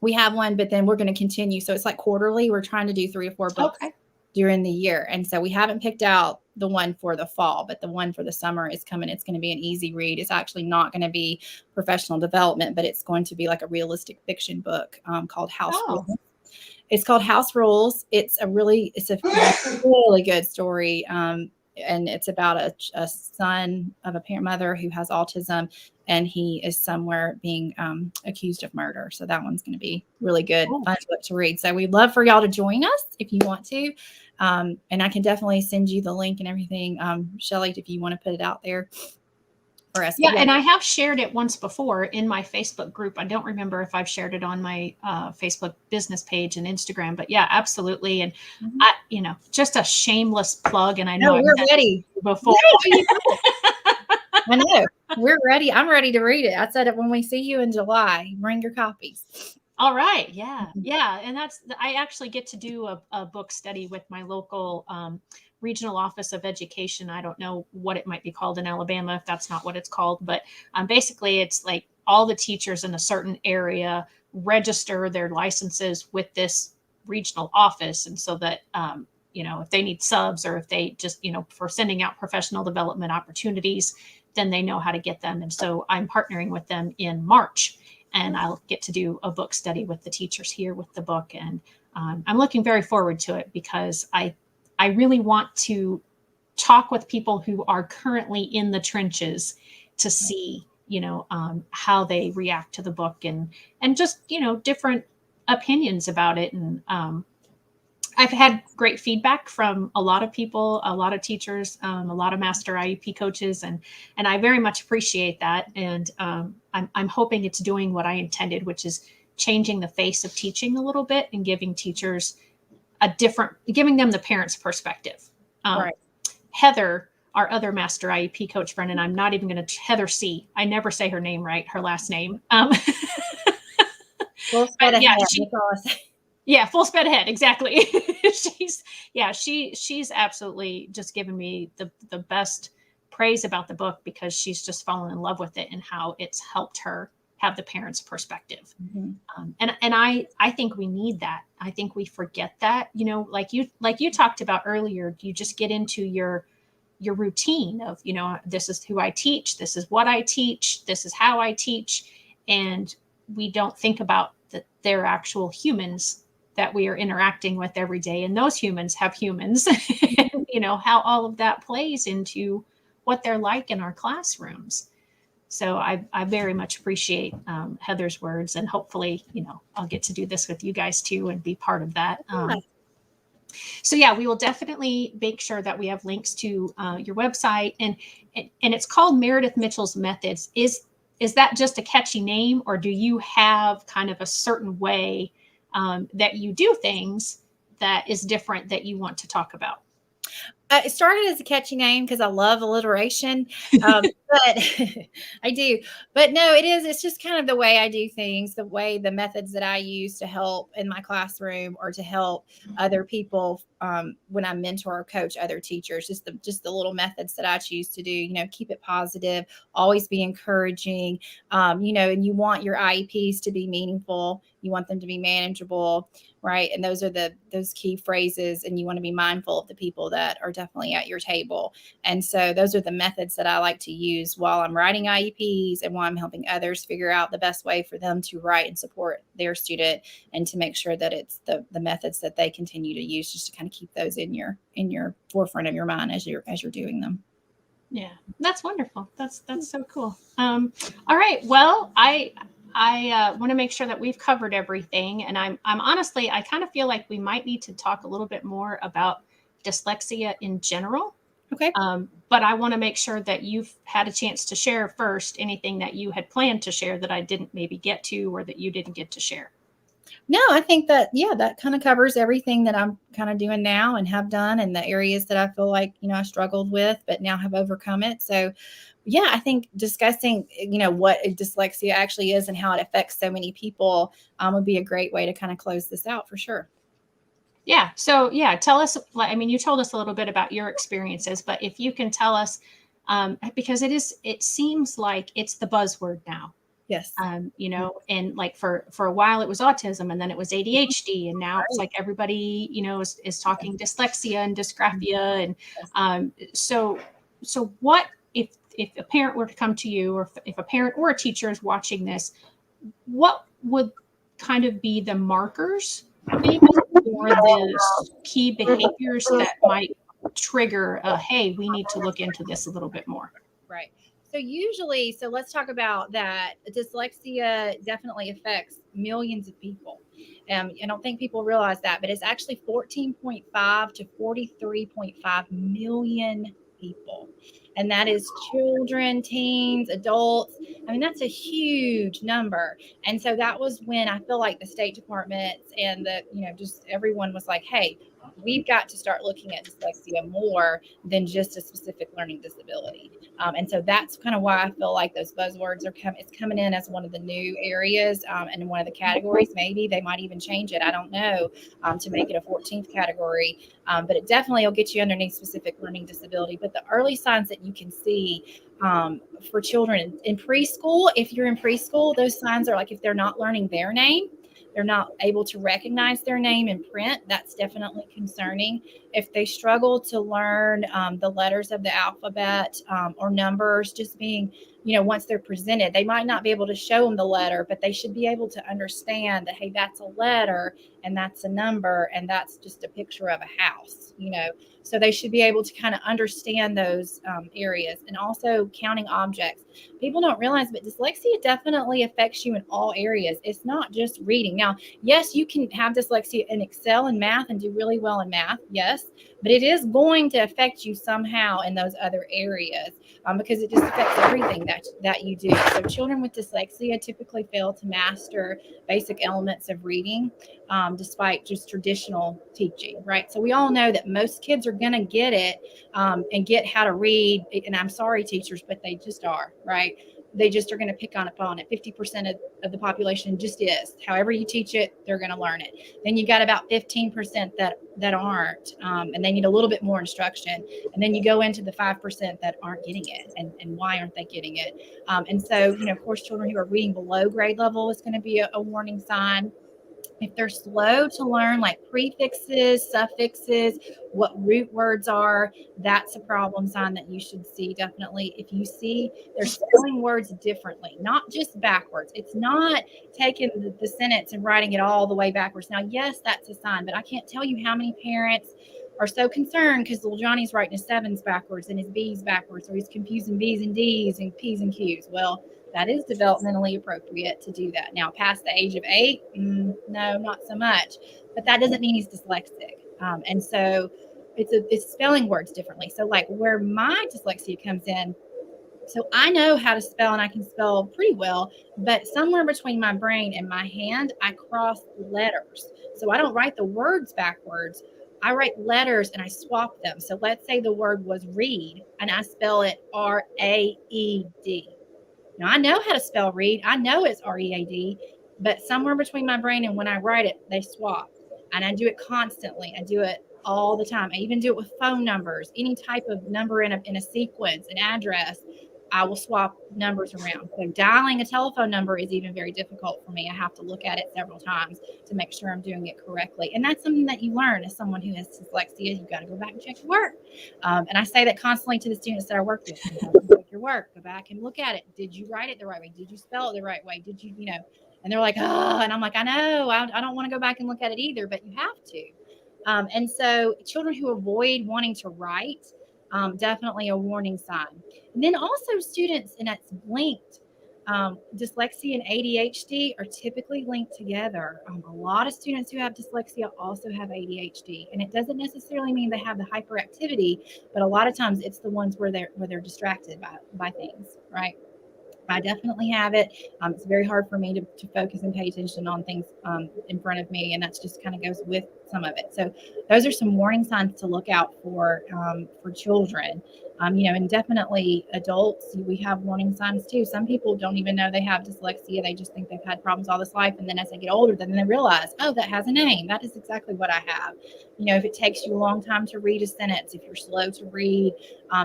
B: We have one, but then we're going to continue. So it's like quarterly. We're trying to do 3 or 4 books during the year. And so we haven't picked out the one for the fall, but the one for the summer is coming. It's going to be an easy read. It's actually not going to be professional development, but it's going to be like a realistic fiction book called House Rules. It's called House Rules. It's a really good story. And it's about a son of a mother who has autism, and he is somewhere being accused of murder. So that one's going to be really good, fun book to read. So we'd love for y'all to join us if you want to. And I can definitely send you the link and everything, Shelly, if you want to put it out there for us.
A: Yeah, and I have shared it once before in my Facebook group. I don't remember if I've shared it on my Facebook business page and Instagram, but yeah, absolutely. And I, just a shameless plug. And I know
B: we're ready
A: before.
B: I know we're ready. I'm ready to read it. I said it when we see you in July. Bring your copies.
A: All right. Yeah. Yeah. And I actually get to do a book study with my local regional office of education. I don't know what it might be called in Alabama, if that's not what it's called, but basically it's like all the teachers in a certain area register their licenses with this regional office. And so that, if they need subs or if they just, for sending out professional development opportunities, then they know how to get them. And so I'm partnering with them in March, and I'll get to do a book study with the teachers here with the book. And I'm looking very forward to it because I really want to talk with people who are currently in the trenches to see, how they react to the book and just, different opinions about it. And I've had great feedback from a lot of people, a lot of teachers, a lot of master IEP coaches, and I very much appreciate that. And I'm hoping it's doing what I intended, which is changing the face of teaching a little bit and giving teachers giving them the parents' perspective.
B: Right.
A: Heather, our other master IEP coach friend, and I'm not even going to, Heather C. I never say her name right, her last name.
B: Full sped ahead. That's all I say.
A: Yeah, full sped ahead. Exactly. She's absolutely just given me the best praise about the book because she's just fallen in love with it and how it's helped her have the parents' perspective.
B: Mm-hmm.
A: And I think we need that. I think we forget that, like you talked about earlier, you just get into your routine of, this is who I teach. This is what I teach. This is how I teach. And we don't think about that they're actual humans that we are interacting with every day. And those humans have humans, and, how all of that plays into what they're like in our classrooms. So I very much appreciate Heather's words, and hopefully, I'll get to do this with you guys too and be part of that. So yeah, we will definitely make sure that we have links to your website, and it's called Meredith Mitchell's Methods. Is that just a catchy name, or do you have kind of a certain way that you do things that is different that you want to talk about?
B: It started as a catchy name because I love alliteration, but I do. But no, it's just kind of the way I do things, the methods that I use to help in my classroom or to help other people when I mentor or coach other teachers. Just the little methods that I choose to do. Keep it positive, always be encouraging. And you want your IEPs to be meaningful. You want them to be manageable, right? And those are those key phrases. And you want to be mindful of the people that are definitely at your table. And so those are the methods that I like to use while I'm writing IEPs and while I'm helping others figure out the best way for them to write and support their student, and to make sure that it's the methods that they continue to use, just to kind of keep those in your forefront of your mind as you're doing them.
A: Yeah, that's wonderful. That's so cool. All right. Well, I want to make sure that we've covered everything. And I'm honestly, I kind of feel like we might need to talk a little bit more about dyslexia in general.
B: Okay.
A: But I want to make sure that you've had a chance to share first anything that you had planned to share that I didn't maybe get to, or that you didn't get to share.
B: No, I think that, that kind of covers everything that I'm kind of doing now and have done, and the areas that I feel like, I struggled with, but now have overcome it. So yeah, I think discussing, what dyslexia actually is and how it affects so many people would be a great way to kind of close this out for sure.
A: Yeah. So yeah, tell us, you told us a little bit about your experiences, but if you can tell us, because it seems like it's the buzzword now.
B: Yes.
A: And like for a while it was autism, and then it was ADHD, and now it's like everybody, is talking dyslexia and dysgraphia. And so what if a parent were to come to you, or if a parent or a teacher is watching this, what would kind of be the markers maybe, or the key behaviors that might trigger hey, we need to look into this a little bit more?
B: Right. So let's talk about that. Dyslexia definitely affects millions of people. I don't think people realize that, but it's actually 14.5 to 43.5 million people. And that is children, teens, adults. That's a huge number. And so that was when I feel like the State Department and just everyone was like, hey, we've got to start looking at dyslexia more than just a specific learning disability. And so that's kind of why I feel like those buzzwords it's coming in as one of the new areas, and one of the categories. Maybe they might even change it, I don't know, to make it a 14th category. But it definitely will get you underneath specific learning disability. But the early signs that you can see for children in preschool, if you're in preschool, those signs are like if they're not learning their name, they're not able to recognize their name in print. That's definitely concerning. If they struggle to learn the letters of the alphabet, or numbers, just being, once they're presented, they might not be able to show them the letter, but they should be able to understand that, hey, that's a letter and that's a number and that's just a picture of a house, So they should be able to kind of understand those areas, and also counting objects. People don't realize, but dyslexia definitely affects you in all areas. It's not just reading. Now, yes, you can have dyslexia and excel in math and do really well in math. Yes, but it is going to affect you somehow in those other areas, because it just affects everything that you do. So children with dyslexia typically fail to master basic elements of reading, despite just traditional teaching, right? So we all know that most kids are going to get it, and get how to read. And I'm sorry, teachers, but they just are, right? They just are going to pick on upon it. 50% of the population just is. However you teach it, they're going to learn it. Then you got about 15% that aren't, and they need a little bit more instruction. And then you go into the 5% that aren't getting it, and why aren't they getting it? And so, of course, children who are reading below grade level is going to be a warning sign. If they're slow to learn, like prefixes, suffixes, what root words are, that's a problem sign that you should see. Definitely, if you see they're spelling words differently, not just backwards. It's not taking the sentence and writing it all the way backwards. Now, yes, that's a sign, but I can't tell you how many parents are so concerned because little Johnny's writing his sevens backwards and his B's backwards, or he's confusing B's and D's and P's and Q's. Well, that is developmentally appropriate to do that. Now, past the age of 8, no, not so much. But that doesn't mean he's dyslexic. And so it's spelling words differently. So like where my dyslexia comes in, so I know how to spell and I can spell pretty well, but somewhere between my brain and my hand, I cross letters. So I don't write the words backwards. I write letters and I swap them. So let's say the word was read and I spell it R-A-E-D. Now, I know how to spell read. I know it's R-E-A-D, but somewhere between my brain and when I write it, they swap. And I do it constantly. I do it all the time. I even do it with phone numbers, any type of number in a sequence, an address. I will swap numbers around. So dialing a telephone number is even very difficult for me. I have to look at it several times to make sure I'm doing it correctly. And that's something that you learn as someone who has dyslexia. You've got to go back and check your work. And I say that constantly to the students that I work with. Check your work. Go back and look at it. Did you write it the right way? Did you spell it the right way? Did you, and they're like, oh, and I'm like, I know, I don't want to go back and look at it either, but you have to. And so children who avoid wanting to write, definitely a warning sign. And then also students, and that's linked, dyslexia and ADHD are typically linked together. A lot of students who have dyslexia also have ADHD, and it doesn't necessarily mean they have the hyperactivity, but a lot of times it's the ones where they're distracted by things, right? I definitely have it. It's very hard for me to focus and pay attention on things in front of me, and that just kind of goes with some of it. So those are some warning signs to look out for children. And definitely adults, we have warning signs too. Some people don't even know they have dyslexia. They just think they've had problems all this life. And then as they get older, then they realize, oh, that has a name. That is exactly what I have. If it takes you a long time to read a sentence, if you're slow to read,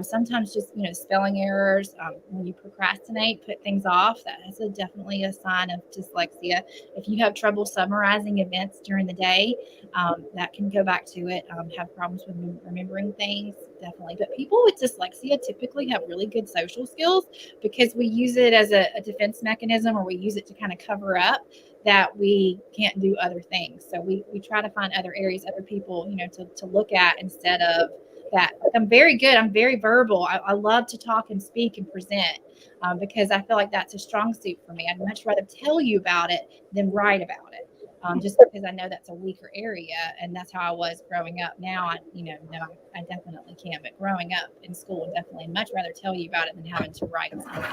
B: sometimes just, spelling errors, when you procrastinate, put things off, that is definitely a sign of dyslexia. If you have trouble summarizing events during the day, that can go back to it. Have problems with remembering things, definitely. But people with dyslexia typically have really good social skills because we use it as a defense mechanism, or we use it to kind of cover up that we can't do other things. So we try to find other areas, other people, to look at instead of that. I'm very good. I'm very verbal. I love to talk and speak and present because I feel like that's a strong suit for me. I'd much rather tell you about it than write about it. Just because I know that's a weaker area, and that's how I was growing up. Now, I definitely can, but growing up in school, definitely much rather tell you about it than having to write something.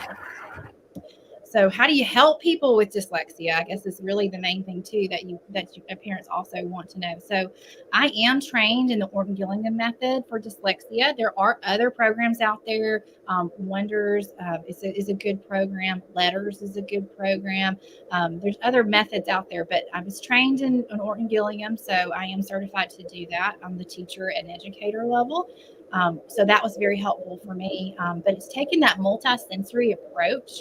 B: So how do you help people with dyslexia? I guess is really the main thing too that parents also want to know. So I am trained in the Orton-Gillingham method for dyslexia. There are other programs out there. Wonders is a good program. Letters is a good program. There's other methods out there, but I was trained in an Orton-Gillingham, so I am certified to do that on the teacher and educator level. So that was very helpful for me. But it's taking that multi-sensory approach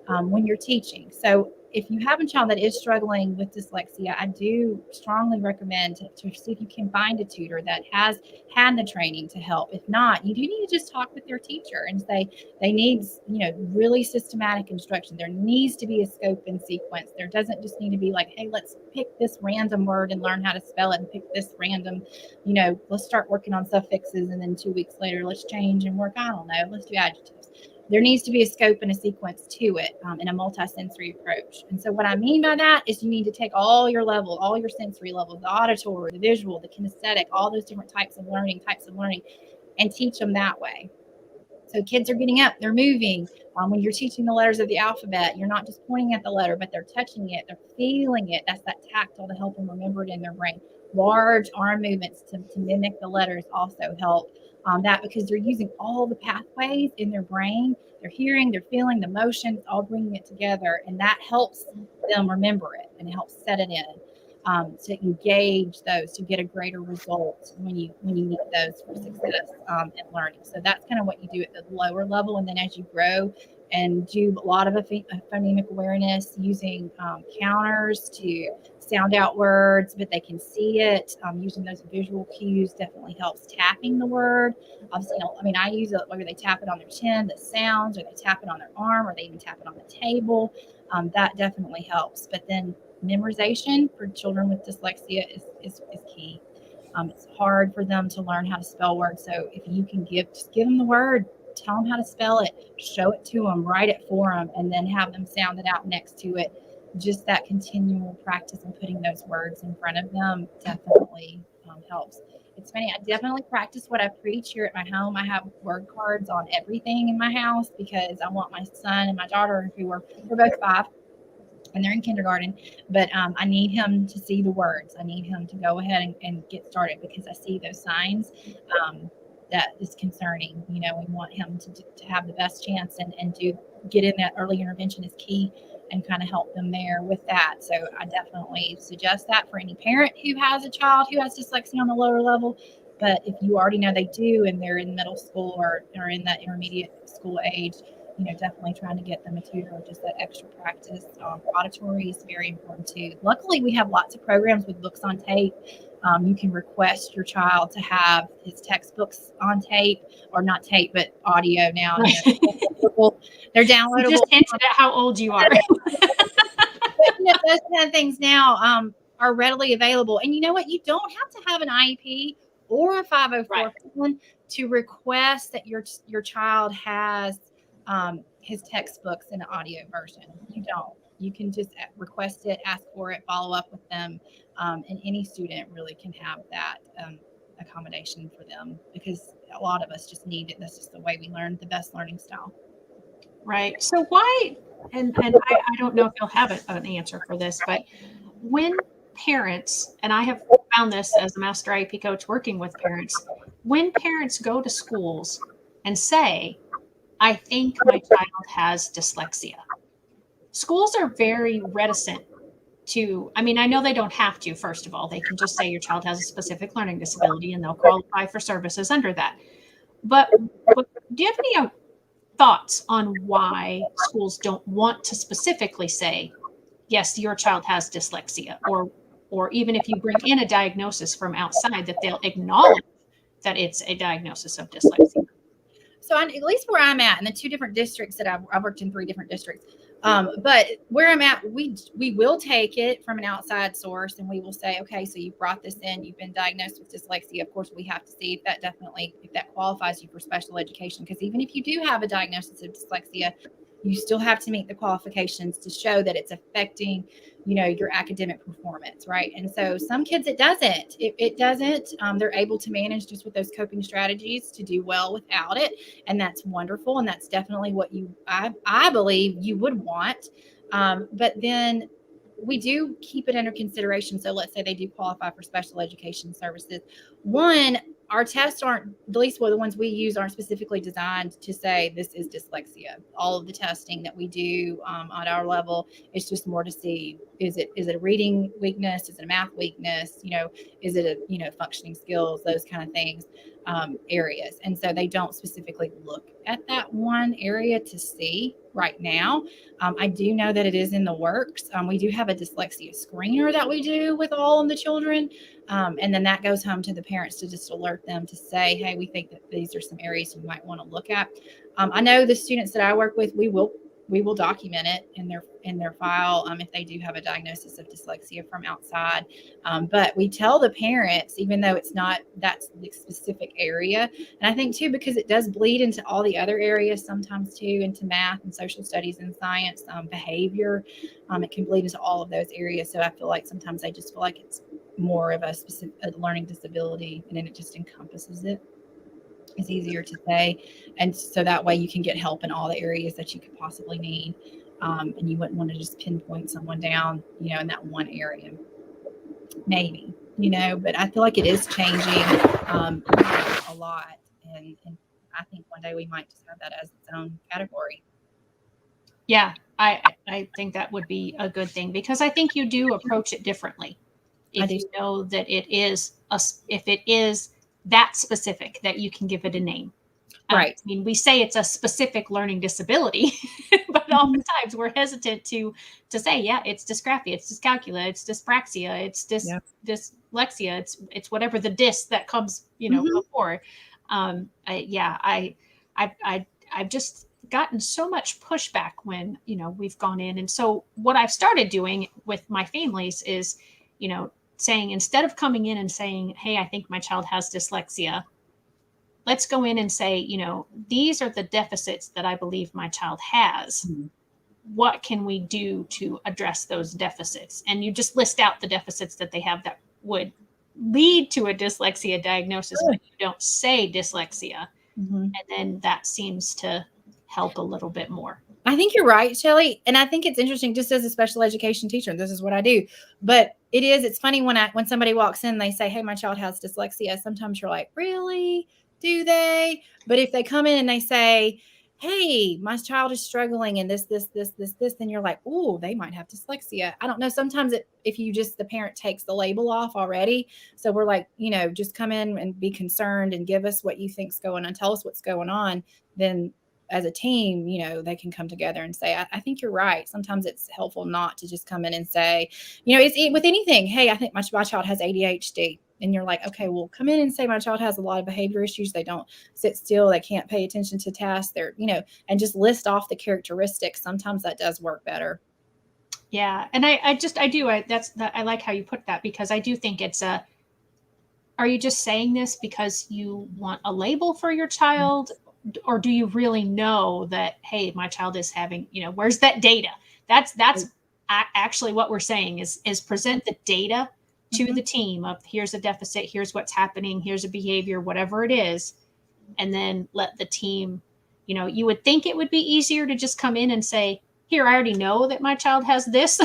B: when you're teaching. So if you have a child that is struggling with dyslexia, I do strongly recommend to see if you can find a tutor that has had the training to help. If not, you do need to just talk with their teacher and say they need, really systematic instruction. There needs to be a scope and sequence. There doesn't just need to be like, hey, let's pick this random word and learn how to spell it, and pick this random, let's start working on suffixes, and then 2 weeks later, let's change and work, I don't know, let's do adjectives. There needs to be a scope and a sequence to it, in a multi-sensory approach. And so what I mean by that is you need to take all your sensory levels, the auditory, the visual, the kinesthetic, all those different types of learning, and teach them that way. So kids are getting up, they're moving. When you're teaching the letters of the alphabet, you're not just pointing at the letter, but they're touching it, they're feeling it. That's that tactile to help them remember it in their brain. Large arm movements to mimic the letters also help that, because they're using all the pathways in their brain. They're hearing, they're feeling the motions, all bringing it together, and that helps them remember it, and it helps set it in. To engage those to get a greater result when you need those for success in learning. So that's kind of what you do at the lower level, and then as you grow and do a lot of phonemic awareness using counters to sound out words, but they can see it. Using those visual cues definitely helps. Tapping the word, obviously, I use it whether they tap it on their chin, the sounds, or they tap it on their arm, or they even tap it on the table. That definitely helps. But then memorization for children with dyslexia is key. It's hard for them to learn how to spell words. So if you can just give them the word, tell them how to spell it, show it to them, write it for them, and then have them sound it out next to it. Just that continual practice and putting those words in front of them definitely helps. It's funny, I definitely practice what I preach here at my home. I have word cards on everything in my house because I want my son and my daughter, they're both 5, and they're in kindergarten, but I need him to see the words. I need him to go ahead and get started, because I see those signs that is concerning. We want him to have the best chance and get in that early intervention is key, and kind of help them there with that. So I definitely suggest that for any parent who has a child who has dyslexia on the lower level. But if you already know they do, and they're in middle school or in that intermediate school age, definitely trying to get them a tutor, just that extra practice. Auditory is very important too. Luckily, we have lots of programs with books on tape. You can request your child to have his textbooks on tape, or not tape, but audio now.
A: Right.
B: They're downloadable.
A: You just hinted at how old you are.
B: But, those kind of things now are readily available. And you know what? You don't have to have an IEP or a 504 plan to request that your child has his textbooks in an audio version. You don't. You can just request it, ask for it, follow up with them, and any student really can have that accommodation for them, because a lot of us just need it. That's just the way we learn, the best learning style.
A: Right. So why, and I don't know if you'll have an answer for this, but when parents, and I have found this as a master IEP coach working with parents, when parents go to schools and say, I think my child has dyslexia, schools are very reticent to, I know they don't have to, first of all. They can just say your child has a specific learning disability, and they'll qualify for services under that. But do you have any thoughts on why schools don't want to specifically say, yes, your child has dyslexia, or even if you bring in a diagnosis from outside, that they'll acknowledge that it's a diagnosis of dyslexia?
B: So at least where I'm at in the 2 different districts that I've worked in 3 different districts. But where I'm at, we will take it from an outside source, and we will say, okay, so you brought this in, you've been diagnosed with dyslexia. Of course, we have to see if that qualifies you for special education. Because even if you do have a diagnosis of dyslexia, you still have to meet the qualifications to show that it's affecting, your academic performance, right? And so some kids, it doesn't. It doesn't. They're able to manage just with those coping strategies to do well without it, and that's wonderful. And that's definitely what I believe you would want. But then we do keep it under consideration. So let's say they do qualify for special education services. One, our tests aren't, at least the ones we use, aren't specifically designed to say this is dyslexia. All of the testing that we do at our level is just more to see, is it a reading weakness? Is it a math weakness? Is it a, functioning skills, those kind of things, areas. And so they don't specifically look at that one area to see right now. I do know that it is in the works. We do have a dyslexia screener that we do with all of the children. And then that goes home to the parents to just alert them to say, hey, we think that these are some areas you might want to look at. I know the students that I work with, we will document it in their file if they do have a diagnosis of dyslexia from outside. But we tell the parents, even though it's not that's the specific area. And I think too, because it does bleed into all the other areas sometimes too, into math and social studies and science, behavior. It can bleed into all of those areas. So I feel like sometimes I just feel like it's more of a learning disability, and then it just encompasses it. It's easier to say. And so that way you can get help in all the areas that you could possibly need. And you wouldn't want to just pinpoint someone down, in that one area, maybe, but I feel like it is changing a lot. And I think one day we might just have that as its own category.
A: Yeah, I think that would be a good thing, because I think you do approach it differently. If you know that it is if it is that specific, that you can give it a name.
B: Right.
A: I mean, we say it's a specific learning disability, but oftentimes we're hesitant to say, yeah, it's dysgraphia, it's dyscalculia, it's dyspraxia, it's dyslexia, it's whatever the dys that comes, before. I've just gotten so much pushback when, we've gone in. And so what I've started doing with my families is, saying, instead of coming in and saying, hey, I think my child has dyslexia, let's go in and say, these are the deficits that I believe my child has. Mm-hmm. What can we do to address those deficits? And you just list out the deficits that they have that would lead to a dyslexia diagnosis, but you don't say dyslexia. Mm-hmm. And then that seems to help a little bit more.
B: I think you're right, Shelley. And I think it's interesting, just as a special education teacher, this is what I do. But it's funny when somebody walks in, they say, hey, my child has dyslexia. Sometimes you're like, really? Do they? But if they come in and they say, hey, my child is struggling and this, then you're like, oh, they might have dyslexia. I don't know. Sometimes if the parent takes the label off already. So we're like, just come in and be concerned and give us what you think's going on. Tell us what's going on. Then as a team, they can come together and say, I think you're right. Sometimes it's helpful not to just come in and say, it's with anything. Hey, I think my child has ADHD. And you're like, okay, well, come in and say my child has a lot of behavior issues. They don't sit still. They can't pay attention to tasks. They're, and just list off the characteristics. Sometimes that does work better.
A: Yeah. And I like how you put that, because I do think are you just saying this because you want a label for your child? Or do you really know that, hey, my child is having, where's that data? That's actually what we're saying is present the data to the team of, here's a deficit, here's what's happening, here's a behavior, whatever it is. And then let the team, you would think it would be easier to just come in and say, here, I already know that my child has this.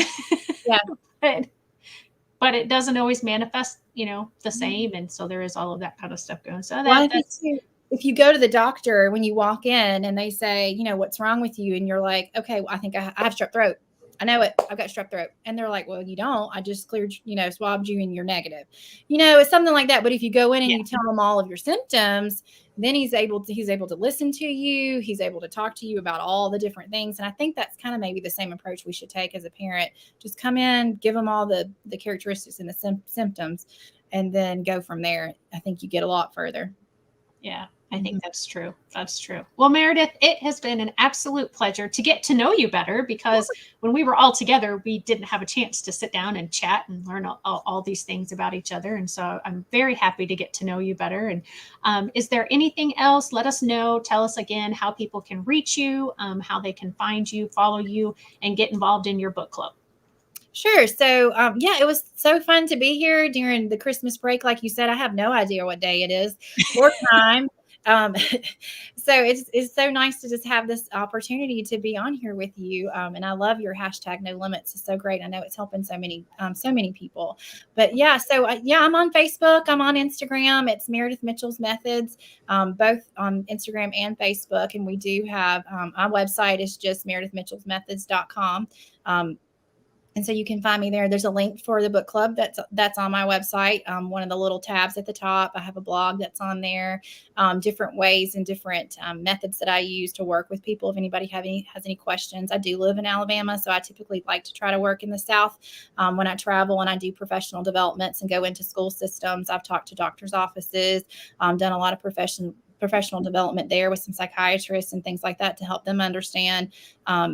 A: Yeah. But it doesn't always manifest, the same. And so there is all of that kind of stuff going. So that's
B: if you go to the doctor when you walk in and they say, what's wrong with you? And you're like, okay, well, I think I have strep throat. I know it. I've got strep throat. And they're like, well, you don't. I just cleared, swabbed you and you're negative. It's something like that. But if you go in and you tell them all of your symptoms, then he's able to listen to you. He's able to talk to you about all the different things. And I think that's kind of maybe the same approach we should take as a parent. Just come in, give them all the characteristics and the symptoms, and then go from there. I think you get a lot further.
A: Yeah, I think that's true. That's true. Well, Meredith, it has been an absolute pleasure to get to know you better, because when we were all together, we didn't have a chance to sit down and chat and learn all these things about each other. And so I'm very happy to get to know you better. And is there anything else? Let us know. Tell us again how people can reach you, how they can find you, follow you, and get involved in your book club.
B: Sure. So, yeah, it was so fun to be here during the Christmas break. Like you said, I have no idea what day it is or time. Um, so it's so nice to just have this opportunity to be on here with you. And I love your hashtag No Limits. It's so great. I know it's helping so many people. But yeah, so yeah, I'm on Facebook. I'm on Instagram. It's Meredith Mitchell's Methods, both on Instagram and Facebook. And we do have our website is just meredithmitchellsmethods.com. And so you can find me there. There's a link for the book club that's on my website. One of the little tabs at the top. I have a blog that's on there. Different ways and different methods that I use to work with people. If anybody has any questions, I do live in Alabama, so I typically like to try to work in the South when I travel and I do professional developments and go into school systems. I've talked to doctors' offices, done a lot of professional development there with some psychiatrists and things like that to help them understand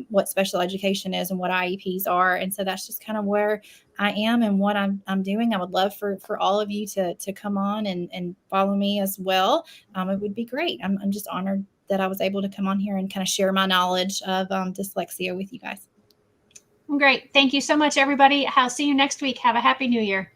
B: what special education is and what IEPs are. And so that's just kind of where I am and what I'm doing. I would love for all of you to come on and follow me as well. It would be great. I'm just honored that I was able to come on here and kind of share my knowledge of dyslexia with you guys.
A: Great. Thank you so much, everybody. I'll see you next week. Have a happy new year.